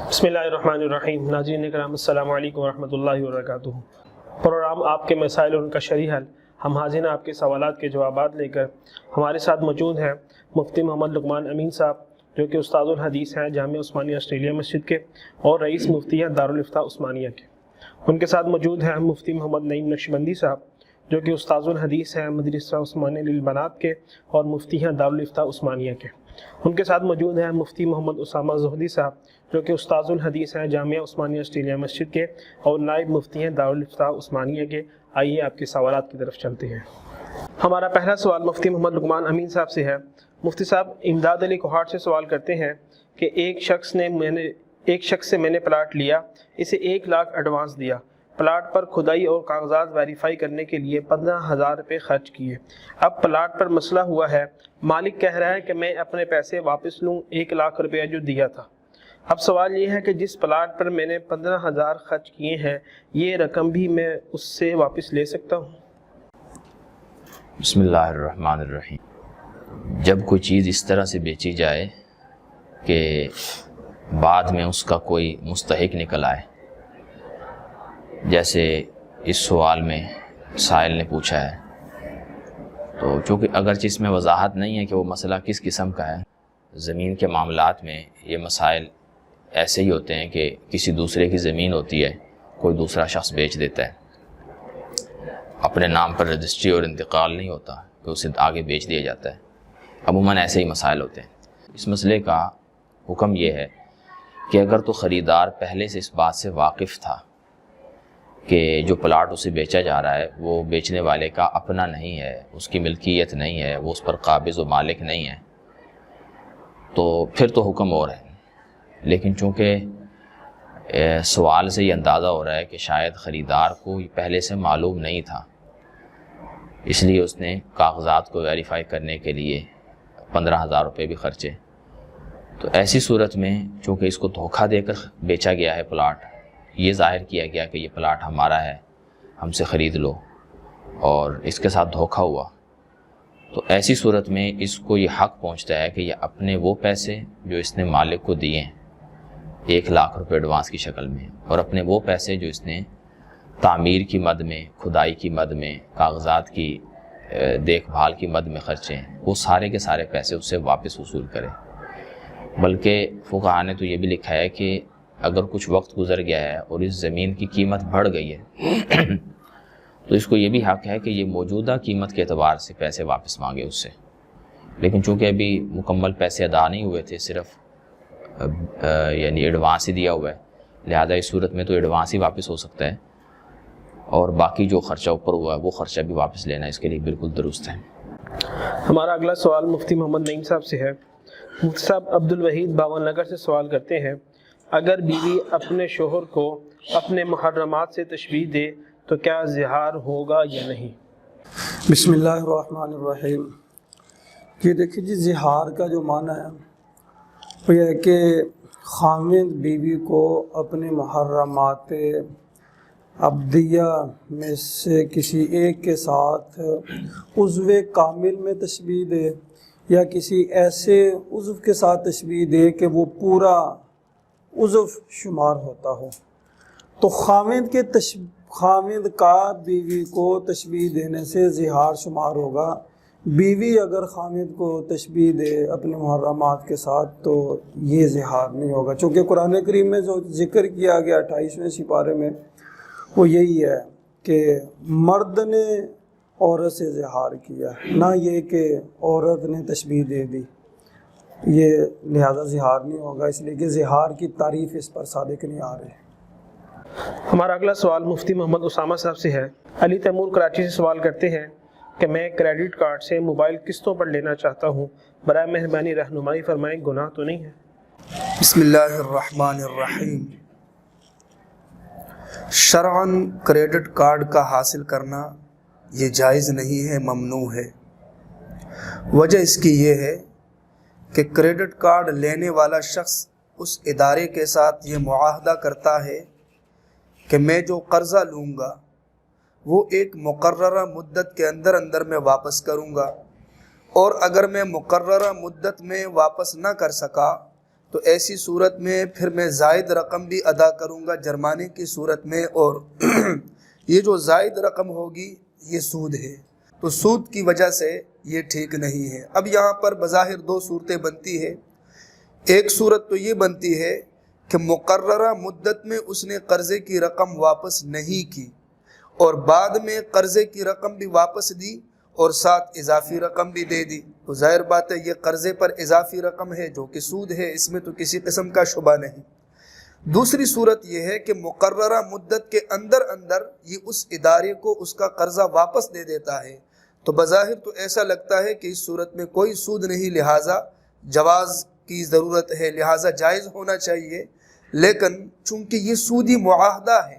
بسم اللہ الرحمن الرحیم۔ ناظرین کرام السلام علیکم ورحمۃ اللہ وبرکاتہ۔ پروگرام آپ کے مسائل اور ان کا شرعی حل، ہم حاضر ہیں آپ کے سوالات کے جوابات لے کر۔ ہمارے ساتھ موجود ہیں مفتی محمد لقمان امین صاحب، جو کہ استاد الحدیث ہیں جامعہ عثمانیہ آسٹریلیا مسجد کے اور رئیس مفتی ہیں دارالافتاء عثمانیہ کے۔ ان کے ساتھ موجود ہیں مفتی محمد نعیم نقشبندی صاحب، جو کہ استاد الحدیث ہیں مدرسہ عثمانیہ للبنات کے اور مفتی ہیں دارالافتاء عثمانیہ کے۔ ان کے ساتھ موجود ہیں مفتی محمد اسامہ زہدی صاحب، جو کہ استاد الحدیث ہیں جامعہ عثمانیہ آسٹریلیا مسجد کے اور نائب مفتی ہیں دارالافتاء عثمانیہ کے۔ آئیے آپ کے سوالات کی طرف چلتے ہیں۔ ہمارا پہلا سوال مفتی محمد لقمان امین صاحب سے ہے۔ مفتی صاحب، امداد علی کوہاٹ سے سوال کرتے ہیں کہ ایک شخص سے میں نے پلاٹ لیا، اسے 1 لاکھ ایڈوانس دیا، پلاٹ پر کھدائی اور کاغذات ویریفائی کرنے کے لیے 15,000 روپے خرچ کیے۔ اب پلاٹ پر مسئلہ ہوا ہے، مالک کہہ رہا ہے کہ میں اپنے پیسے واپس لوں 1 لاکھ روپے جو دیا تھا۔ اب سوال یہ ہے کہ جس پلاٹ پر میں نے 15,000 خرچ کیے ہیں، یہ رقم بھی میں اس سے واپس لے سکتا ہوں؟ بسم اللہ الرحمن الرحیم۔ جب کوئی چیز اس طرح سے بیچی جائے کہ بعد میں اس کا کوئی مستحق نکل آئے، جیسے اس سوال میں سائل نے پوچھا ہے، تو چونکہ اگرچہ اس میں وضاحت نہیں ہے کہ وہ مسئلہ کس قسم کا ہے، زمین کے معاملات میں یہ مسائل ایسے ہی ہوتے ہیں کہ کسی دوسرے کی زمین ہوتی ہے، کوئی دوسرا شخص بیچ دیتا ہے، اپنے نام پر رجسٹری اور انتقال نہیں ہوتا کہ اسے آگے بیچ دیا جاتا ہے، عموماً ایسے ہی مسائل ہوتے ہیں۔ اس مسئلے کا حکم یہ ہے کہ اگر تو خریدار پہلے سے اس بات سے واقف تھا کہ جو پلاٹ اسے بیچا جا رہا ہے وہ بیچنے والے کا اپنا نہیں ہے، اس کی ملکیت نہیں ہے، وہ اس پر قابض و مالک نہیں ہے، تو پھر تو حکم اور ہے۔ لیکن چونکہ سوال سے یہ اندازہ ہو رہا ہے کہ شاید خریدار کو پہلے سے معلوم نہیں تھا، اس لیے اس نے کاغذات کو ویریفائی کرنے کے لیے 15,000 روپے بھی خرچے، تو ایسی صورت میں چونکہ اس کو دھوکہ دے کر بیچا گیا ہے پلاٹ، یہ ظاہر کیا گیا کہ یہ پلاٹ ہمارا ہے، ہم سے خرید لو، اور اس کے ساتھ دھوکہ ہوا، تو ایسی صورت میں اس کو یہ حق پہنچتا ہے کہ یہ اپنے وہ پیسے جو اس نے مالک کو دیے ہیں 1 لاکھ روپے ایڈوانس کی شکل میں، اور اپنے وہ پیسے جو اس نے تعمیر کی مد میں، کھدائی کی مد میں، کاغذات کی دیکھ بھال کی مد میں خرچے ہیں، وہ سارے کے سارے پیسے اس سے واپس وصول کرے۔ بلکہ فقہاء نے تو یہ بھی لکھا ہے کہ اگر کچھ وقت گزر گیا ہے اور اس زمین کی قیمت بڑھ گئی ہے تو اس کو یہ بھی حق ہے کہ یہ موجودہ قیمت کے اعتبار سے پیسے واپس مانگے اس سے، لیکن چونکہ ابھی مکمل پیسے ادا نہیں ہوئے تھے، صرف یعنی ایڈوانس ہی دیا ہوا ہے، لہذا اس صورت میں تو ایڈوانس ہی واپس ہو سکتا ہے، اور باقی جو خرچہ اوپر ہوا ہے وہ خرچہ بھی واپس لینا اس کے لیے بالکل درست ہے۔ ہمارا اگلا سوال مفتی محمد نعیم صاحب سے ہے۔ مفتی صاحب، عبدالوحید باون نگر سے سوال کرتے ہیں، اگر بیوی اپنے شوہر کو اپنے محرمات سے تشبیہ دے تو کیا زہار ہوگا یا نہیں؟ بسم اللہ الرحمن الرحیم۔ یہ دیکھیے جی، زہار کا جو معنی ہے وہ یہ ہے کہ خاوند بیوی کو اپنے محرمات عبدیہ میں سے کسی ایک کے ساتھ عضو کامل میں تشبیہ دے، یا کسی ایسے عضو کے ساتھ تشبیہ دے کہ وہ پورا عضو شمار ہوتا ہو، تو خاوند کا بیوی کو تشبیہ دینے سے زہار شمار ہوگا۔ بیوی اگر خاوند کو تشبیہ دے اپنے محرمات کے ساتھ تو یہ زہار نہیں ہوگا، چونکہ قرآن کریم میں جو ذکر کیا گیا 28ویں سپارے میں وہ یہی ہے کہ مرد نے عورت سے زہار کیا، نہ یہ کہ عورت نے تشبیہ دے دی، یہ لہذا زہار نہیں ہوگا، اس لیے کہ زہار کی تعریف اس پر صادق نہیں آ رہی۔ ہمارا اگلا سوال مفتی محمد اسامہ صاحب سے ہے۔ علی تیمور کراچی سے سوال کرتے ہیں کہ میں کریڈٹ کارڈ سے موبائل قسطوں پر لینا چاہتا ہوں، برائے مہربانی رہنمائی فرمائیں، گناہ تو نہیں ہے؟ بسم اللہ الرحمن الرحیم۔ شرعاً کریڈٹ کارڈ کا حاصل کرنا یہ جائز نہیں ہے، ممنوع ہے۔ وجہ اس کی یہ ہے کہ کریڈٹ کارڈ لینے والا شخص اس ادارے کے ساتھ یہ معاہدہ کرتا ہے کہ میں جو قرضہ لوں گا وہ ایک مقررہ مدت کے اندر میں واپس کروں گا، اور اگر میں مقررہ مدت میں واپس نہ کر سکا تو ایسی صورت میں پھر میں زائد رقم بھی ادا کروں گا جرمانے کی صورت میں، اور یہ جو زائد رقم ہوگی یہ سود ہے، تو سود کی وجہ سے یہ ٹھیک نہیں ہے۔ اب یہاں پر بظاہر دو صورتیں بنتی ہے۔ ایک صورت تو یہ بنتی ہے کہ مقررہ مدت میں اس نے قرضے کی رقم واپس نہیں کی اور بعد میں قرضے کی رقم بھی واپس دی اور ساتھ اضافی رقم بھی دے دی، تو ظاہر بات ہے یہ قرضے پر اضافی رقم ہے جو کہ سود ہے، اس میں تو کسی قسم کا شبہ نہیں۔ دوسری صورت یہ ہے کہ مقررہ مدت کے اندر یہ اس ادارے کو اس کا قرضہ واپس دے دیتا ہے، تو بظاہر تو ایسا لگتا ہے کہ اس صورت میں کوئی سود نہیں، لہٰذا جواز کی ضرورت ہے، لہٰذا جائز ہونا چاہیے۔ لیکن چونکہ یہ سودی معاہدہ ہے،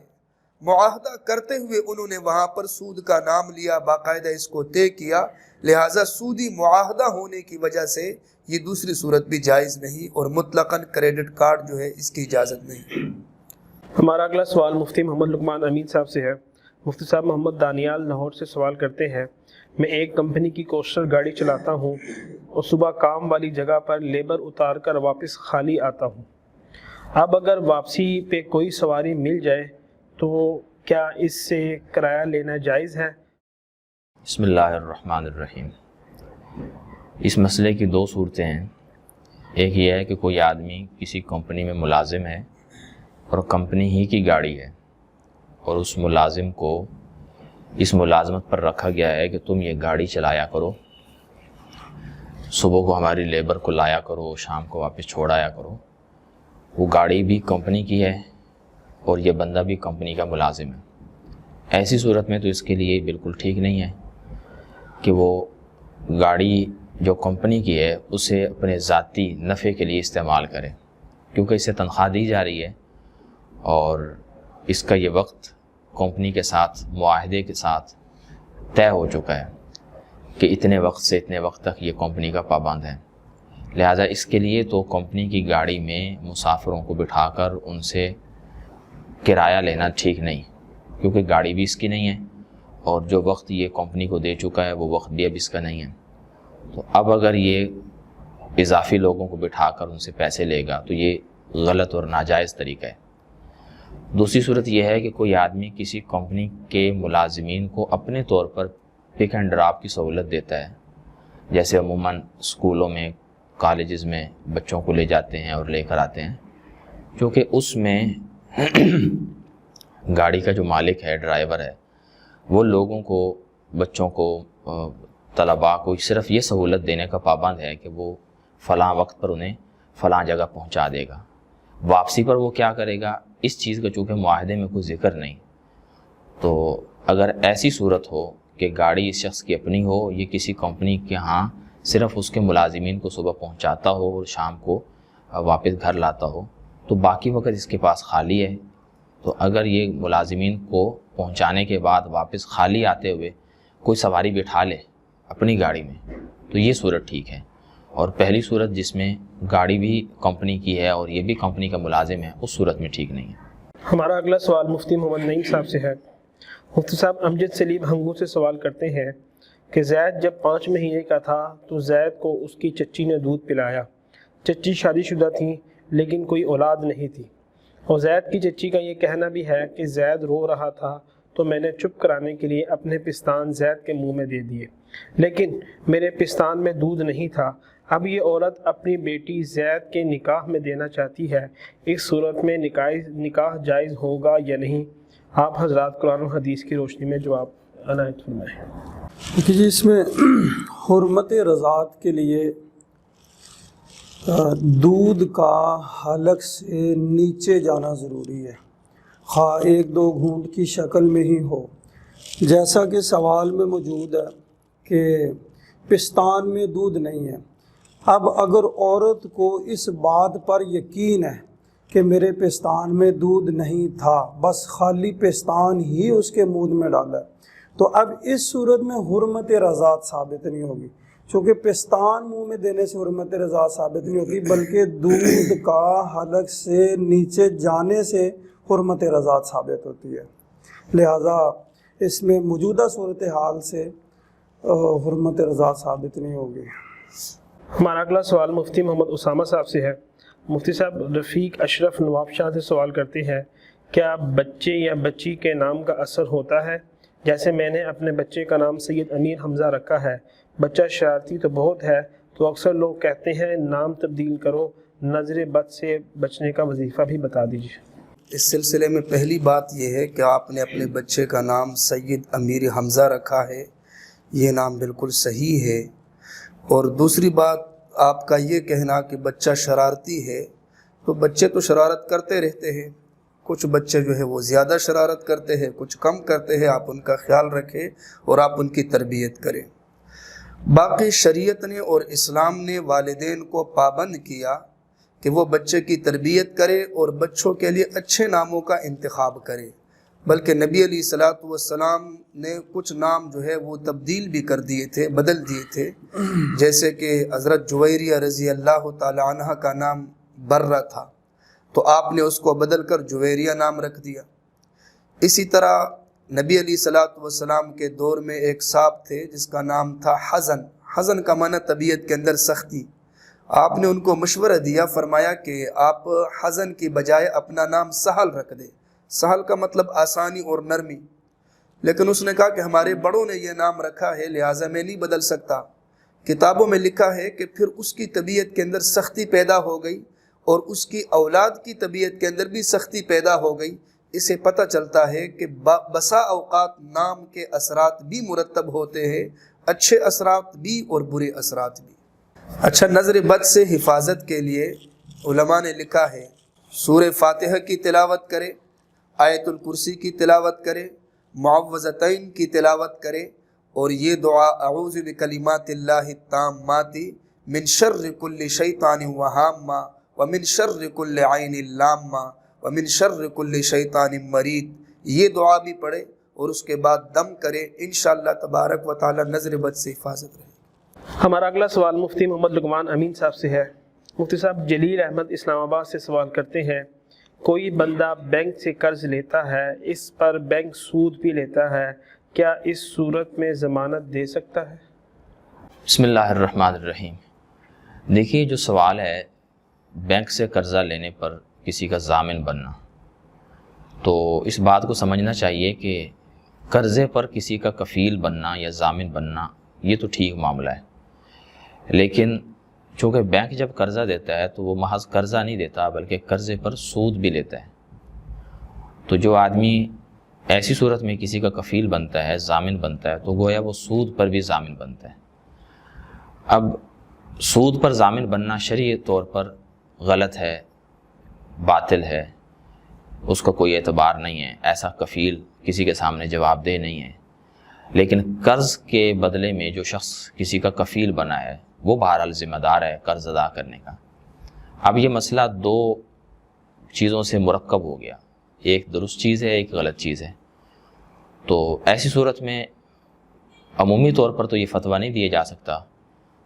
معاہدہ کرتے ہوئے انہوں نے وہاں پر سود کا نام لیا، باقاعدہ اس کو طے کیا، لہٰذا سودی معاہدہ ہونے کی وجہ سے یہ دوسری صورت بھی جائز نہیں، اور مطلقاً کریڈٹ کارڈ جو ہے اس کی اجازت نہیں۔ ہمارا اگلا سوال مفتی محمد لقمان امین صاحب سے ہے۔ مفتی صاحب محمد دانیال لاہور سے سوال کرتے ہیں، میں ایک کمپنی کی کوسٹر گاڑی چلاتا ہوں اور صبح کام والی جگہ پر لیبر اتار کر واپس خالی آتا ہوں۔ اب اگر واپسی پہ کوئی سواری مل جائے تو کیا اس سے کرایہ لینا جائز ہے؟ بسم اللہ الرحمن الرحیم۔ اس مسئلے کی دو صورتیں ہیں۔ ایک یہ ہے کہ کوئی آدمی کسی کمپنی میں ملازم ہے اور کمپنی ہی کی گاڑی ہے، اور اس ملازم کو اس ملازمت پر رکھا گیا ہے کہ تم یہ گاڑی چلایا کرو، صبح کو ہماری لیبر کو لایا کرو، شام کو واپس چھوڑایا کرو۔ وہ گاڑی بھی کمپنی کی ہے اور یہ بندہ بھی کمپنی کا ملازم ہے۔ ایسی صورت میں تو اس کے لیے بالکل ٹھیک نہیں ہے کہ وہ گاڑی جو کمپنی کی ہے اسے اپنے ذاتی نفع کے لیے استعمال کرے، کیونکہ اسے تنخواہ دی جا رہی ہے اور اس کا یہ وقت کمپنی کے ساتھ معاہدے کے ساتھ طے ہو چکا ہے کہ اتنے وقت سے اتنے وقت تک یہ کمپنی کا پابند ہے۔ لہٰذا اس کے لیے تو کمپنی کی گاڑی میں مسافروں کو بٹھا کر ان سے کرایہ لینا ٹھیک نہیں، کیونکہ گاڑی بھی اس کی نہیں ہے اور جو وقت یہ کمپنی کو دے چکا ہے وہ وقت بھی اب اس کا نہیں ہے۔ تو اب اگر یہ اضافی لوگوں کو بٹھا کر ان سے پیسے لے گا تو یہ غلط اور ناجائز طریقہ ہے۔ دوسری صورت یہ ہے کہ کوئی آدمی کسی کمپنی کے ملازمین کو اپنے طور پر پک اینڈ ڈراپ کی سہولت دیتا ہے، جیسے عموماً اسکولوں میں، کالجز میں بچوں کو لے جاتے ہیں اور لے کر آتے ہیں، کیونکہ اس میں گاڑی کا جو مالک ہے، ڈرائیور ہے، وہ لوگوں کو، بچوں کو، طلباء کو صرف یہ سہولت دینے کا پابند ہے کہ وہ فلاں وقت پر انہیں فلاں جگہ پہنچا دے گا۔ واپسی پر وہ کیا کرے گا، اس چیز کا چونکہ معاہدے میں کوئی ذکر نہیں، تو اگر ایسی صورت ہو کہ گاڑی اس شخص کی اپنی ہو، یہ کسی کمپنی کے ہاں صرف اس کے ملازمین کو صبح پہنچاتا ہو اور شام کو واپس گھر لاتا ہو، تو باقی وقت اس کے پاس خالی ہے، تو اگر یہ ملازمین کو پہنچانے کے بعد واپس خالی آتے ہوئے کوئی سواری بٹھا لے اپنی گاڑی میں تو یہ صورت ٹھیک ہے۔ اور پہلی صورت جس میں گاڑی بھی کمپنی کی ہے اور یہ بھی کمپنی کا ملازم ہے، اس صورت میں ٹھیک نہیں ہے۔ ہمارا اگلا سوال مفتی محمد نعیم صاحب سے ہے۔ مفتی صاحب امجد سلیم ہنگو سے سوال کرتے ہیں کہ زید جب 5 مہینے کا تھا تو زید کو اس کی چچی نے دودھ پلایا۔ چچی شادی شدہ تھیں لیکن کوئی اولاد نہیں تھی، اور زید کی چچی کا یہ کہنا بھی ہے کہ زید رو رہا تھا تو میں نے چپ کرانے کے لیے اپنے پستان زید کے منہ میں دے دیے، لیکن میرے پستان میں دودھ نہیں تھا۔ اب یہ عورت اپنی بیٹی زید کے نکاح میں دینا چاہتی ہے، اس صورت میں نکاح جائز ہوگا یا نہیں؟ آپ حضرات قرآن و حدیث کی روشنی میں جواب عنایت فرمائیں۔ کہ جی اس میں حرمت رضاعت کے لیے دودھ کا حلق سے نیچے جانا ضروری ہے، خواہ 1-2 گھونٹ کی شکل میں ہی ہو، جیسا کہ سوال میں موجود ہے کہ پستان میں دودھ نہیں ہے۔ اب اگر عورت کو اس بات پر یقین ہے کہ میرے پستان میں دودھ نہیں تھا، بس خالی پستان ہی اس کے منہ میں ڈالا ہے، تو اب اس صورت میں حرمت رضاعت ثابت نہیں ہوگی، چونکہ پستان منہ میں دینے سے حرمت رضاعت ثابت نہیں ہوتی، بلکہ دودھ کا حلق سے نیچے جانے سے حرمت رضاعت ثابت ہوتی ہے۔ لہذا اس میں موجودہ صورتحال سے حرمت رضاعت ثابت نہیں ہوگی۔ ہمارا اگلا سوال مفتی محمد اسامہ صاحب سے ہے۔ مفتی صاحب رفیق اشرف نواب شاہ سے سوال کرتے ہیں، کیا بچے یا بچی کے نام کا اثر ہوتا ہے؟ جیسے میں نے اپنے بچے کا نام سید امیر حمزہ رکھا ہے، بچہ شرارتی تو بہت ہے، تو اکثر لوگ کہتے ہیں نام تبدیل کرو، نظر بد سے بچنے کا وظیفہ بھی بتا دیجیے۔ اس سلسلے میں پہلی بات یہ ہے کہ آپ نے اپنے بچے کا نام سید امیر حمزہ رکھا ہے، یہ نام بالکل صحیح ہے۔ اور دوسری بات آپ کا یہ کہنا کہ بچہ شرارتی ہے، تو بچے تو شرارت کرتے رہتے ہیں، کچھ بچے جو ہے وہ زیادہ شرارت کرتے ہیں، کچھ کم کرتے ہیں، آپ ان کا خیال رکھیں اور آپ ان کی تربیت کریں۔ باقی شریعت نے اور اسلام نے والدین کو پابند کیا کہ وہ بچے کی تربیت کرے اور بچوں کے لیے اچھے ناموں کا انتخاب کرے، بلکہ نبی علیہ الصلوۃ والسلام نے کچھ نام جو ہے وہ تبدیل بھی کر دیے تھے، بدل دیے تھے، جیسے کہ حضرت جویریہ رضی اللہ تعالی عنہ کا نام برہ تھا، تو آپ نے اس کو بدل کر جویریہ نام رکھ دیا۔ اسی طرح نبی علیہ الصلوۃ والسلام کے دور میں ایک صاحب تھے جس کا نام تھا حزن، حزن کا معنی طبیعت کے اندر سختی۔ آپ نے ان کو مشورہ دیا، فرمایا کہ آپ حزن کی بجائے اپنا نام سہل رکھ دیں، سہل کا مطلب آسانی اور نرمی، لیکن اس نے کہا کہ ہمارے بڑوں نے یہ نام رکھا ہے لہٰذا میں نہیں بدل سکتا۔ کتابوں میں لکھا ہے کہ پھر اس کی طبیعت کے اندر سختی پیدا ہو گئی اور اس کی اولاد کی طبیعت کے اندر بھی سختی پیدا ہو گئی۔ اسے پتہ چلتا ہے کہ بسا اوقات نام کے اثرات بھی مرتب ہوتے ہیں، اچھے اثرات بھی اور برے اثرات بھی۔ اچھا، نظر بد سے حفاظت کے لیے علماء نے لکھا ہے سورہ فاتحہ کی تلاوت کرے، آیت الکرسی کی تلاوت کرے، معوذتین کی تلاوت کرے، اور یہ دعا اعوذ بکلمات اللہ التامات من شر کل شیطان وہامہ ومن شر کل عین لامہ ومن شر کل شیطان مرید، یہ دعا بھی پڑھے اور اس کے بعد دم کرے، انشاءاللہ تبارک و تعالی نظر بد سے حفاظت رہے۔ ہمارا اگلا سوال مفتی محمد لقمان امین صاحب سے ہے۔ مفتی صاحب جلیل احمد اسلام آباد سے سوال کرتے ہیں، کوئی بندہ بینک سے قرض لیتا ہے، اس پر بینک سود بھی لیتا ہے، کیا اس صورت میں ضمانت دے سکتا ہے؟ بسم اللہ الرحمن الرحیم۔ دیکھیے، جو سوال ہے بینک سے قرضہ لینے پر کسی کا ضامن بننا، تو اس بات کو سمجھنا چاہیے کہ قرضے پر کسی کا کفیل بننا یا ضامن بننا یہ تو ٹھیک معاملہ ہے، لیکن چونکہ بینک جب قرضہ دیتا ہے تو وہ محض قرضہ نہیں دیتا بلکہ قرضے پر سود بھی لیتا ہے، تو جو آدمی ایسی صورت میں کسی کا کفیل بنتا ہے، ضامن بنتا ہے، تو گویا وہ سود پر بھی ضامن بنتا ہے۔ اب سود پر ضامن بننا شرعی طور پر غلط ہے، باطل ہے، اس کا کوئی اعتبار نہیں ہے، ایسا کفیل کسی کے سامنے جواب دہ نہیں ہے، لیکن قرض کے بدلے میں جو شخص کسی کا کفیل بنا ہے وہ بہرحال ذمہ دار ہے قرض ادا کرنے کا۔ اب یہ مسئلہ دو چیزوں سے مرکب ہو گیا، ایک درست چیز ہے، ایک غلط چیز ہے، تو ایسی صورت میں عمومی طور پر تو یہ فتویٰ نہیں دیا جا سکتا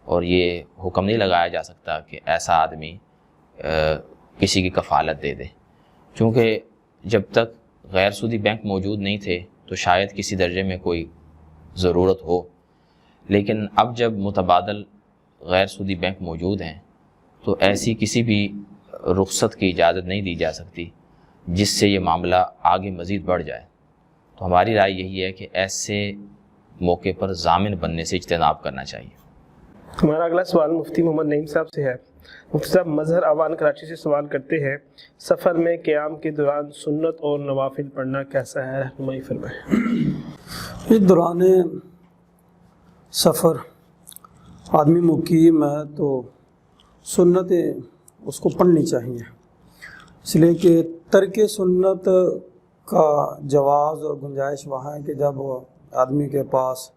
اور یہ حکم نہیں لگایا جا سکتا کہ ایسا آدمی کسی کی کفالت دے دے، چونکہ جب تک غیر سودی بینک موجود نہیں تھے تو شاید کسی درجے میں کوئی ضرورت ہو، لیکن اب جب متبادل غیر سودی بینک موجود ہیں تو ایسی کسی بھی رخصت کی اجازت نہیں دی جا سکتی جس سے یہ معاملہ آگے مزید بڑھ جائے۔ تو ہماری رائے یہی ہے کہ ایسے موقع پر ضامن بننے سے اجتناب کرنا چاہیے۔ ہمارا اگلا سوال مفتی محمد نعیم صاحب سے ہے۔ مفتی صاحب مظہر آوان کراچی سے سوال کرتے ہیں، سفر میں قیام کے دوران سنت اور نوافل پڑھنا کیسا ہے، رہنمائی فرمائیں۔ اس دوران سفر آدمی مقیم ہے تو سنتیں اس کو پڑھنی چاہیے، اس لیے کہ ترک سنت کا جواز اور گنجائش وہاں ہے کہ جب آدمی کے پاس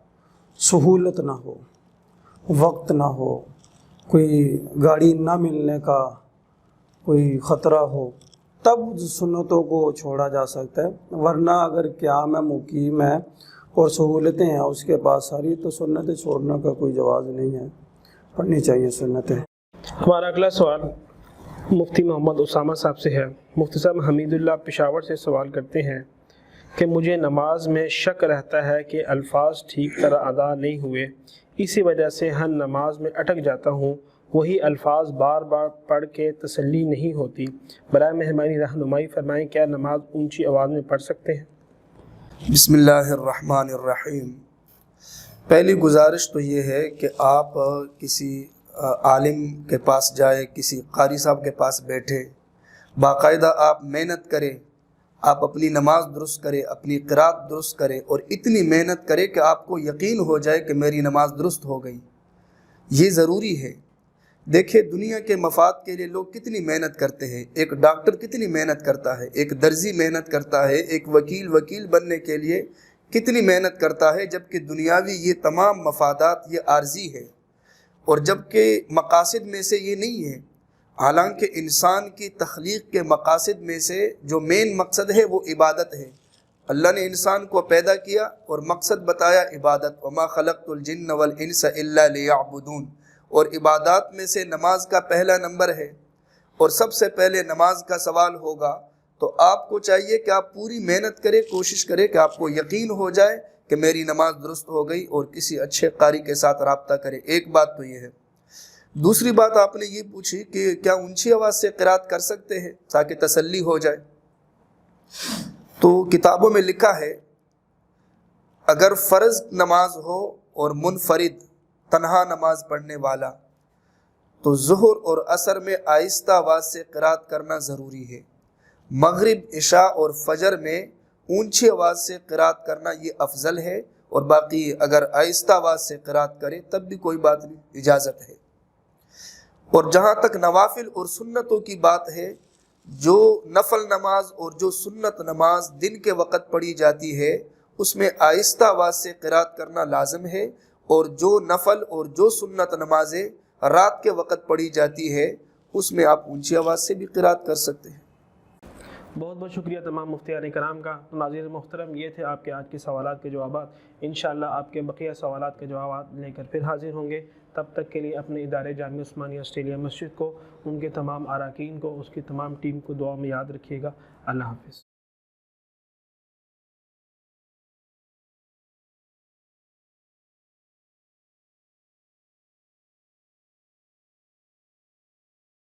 سہولت نہ ہو، وقت نہ ہو، کوئی گاڑی نہ ملنے کا کوئی خطرہ ہو، تب سنتوں کو چھوڑا جا سکتا ہے، ورنہ اگر قیام ہے، مقیم ہے اور سہولتیں ہیں اس کے پاس ساری، تو سنتیں چھوڑنے کا کوئی جواز نہیں ہے، پڑھنی چاہیے سنتیں۔ ہمارا اگلا سوال مفتی محمد اسامہ صاحب سے ہے۔ مفتی صاحب حمید اللہ پشاور سے سوال کرتے ہیں کہ مجھے نماز میں شک رہتا ہے کہ الفاظ ٹھیک طرح ادا نہیں ہوئے، اسی وجہ سے ہر نماز میں اٹک جاتا ہوں وہی الفاظ بار بار پڑھ کے تسلی نہیں ہوتی۔ برائے مہربانی رہنمائی فرمائیں، کیا نماز اونچی آواز میں پڑھ سکتے ہیں؟ بسم اللہ الرحمن الرحیم۔ پہلی گزارش تو یہ ہے کہ آپ کسی عالم کے پاس جائے، کسی قاری صاحب کے پاس بیٹھے، باقاعدہ آپ محنت کریں، آپ اپنی نماز درست کریں، اپنی قرات درست کریں، اور اتنی محنت کریں کہ آپ کو یقین ہو جائے کہ میری نماز درست ہو گئی۔ یہ ضروری ہے۔ دیکھیں دنیا کے مفاد کے لیے لوگ کتنی محنت کرتے ہیں، ایک ڈاکٹر کتنی محنت کرتا ہے، ایک درزی محنت کرتا ہے، ایک وکیل بننے کے لیے کتنی محنت کرتا ہے، جبکہ دنیاوی یہ تمام مفادات یہ عارضی ہے، اور جبکہ مقاصد میں سے یہ نہیں ہے۔ حالانکہ انسان کی تخلیق کے مقاصد میں سے جو مین مقصد ہے وہ عبادت ہے۔ اللہ نے انسان کو پیدا کیا اور مقصد بتایا عبادت، وما خلقت الجن والانس الا لیعبدون، اور عبادات میں سے نماز کا پہلا نمبر ہے، اور سب سے پہلے نماز کا سوال ہوگا۔ تو آپ کو چاہیے کہ آپ پوری محنت کریں، کوشش کریں کہ آپ کو یقین ہو جائے کہ میری نماز درست ہو گئی، اور کسی اچھے قاری کے ساتھ رابطہ کریں۔ ایک بات تو یہ ہے۔ دوسری بات آپ نے یہ پوچھی کہ کیا اونچی آواز سے قرات کر سکتے ہیں تاکہ تسلی ہو جائے؟ تو کتابوں میں لکھا ہے اگر فرض نماز ہو اور منفرد تنہا نماز پڑھنے والا تو ظہر اور عصر میں آہستہ آواز سے قرات کرنا ضروری ہے۔ مغرب، عشاء اور فجر میں اونچی آواز سے قرات کرنا یہ افضل ہے، اور باقی اگر آہستہ آواز سے قرات کرے تب بھی کوئی بات نہیں، اجازت ہے۔ اور جہاں تک نوافل اور سنتوں کی بات ہے، جو نفل نماز اور جو سنت نماز دن کے وقت پڑھی جاتی ہے اس میں آہستہ آواز سے قرات کرنا لازم ہے، اور جو نفل اور جو سنت نمازیں رات کے وقت پڑھی جاتی ہے اس میں آپ اونچی آواز سے بھی قرات کر سکتے ہیں۔ بہت بہت شکریہ تمام مفتیان کرام کا۔ ناظرین محترم، یہ تھے آپ کے آج کے سوالات کے جوابات۔ انشاءاللہ آپ کے بقیہ سوالات کے جوابات لے کر پھر حاضر ہوں گے۔ تب تک کے لیے اپنے ادارے جامعہ عثمانیہ آسٹریلیا مسجد کو، ان کے تمام اراکین کو، اس کی تمام ٹیم کو دعا میں یاد رکھیے گا۔ اللہ حافظ۔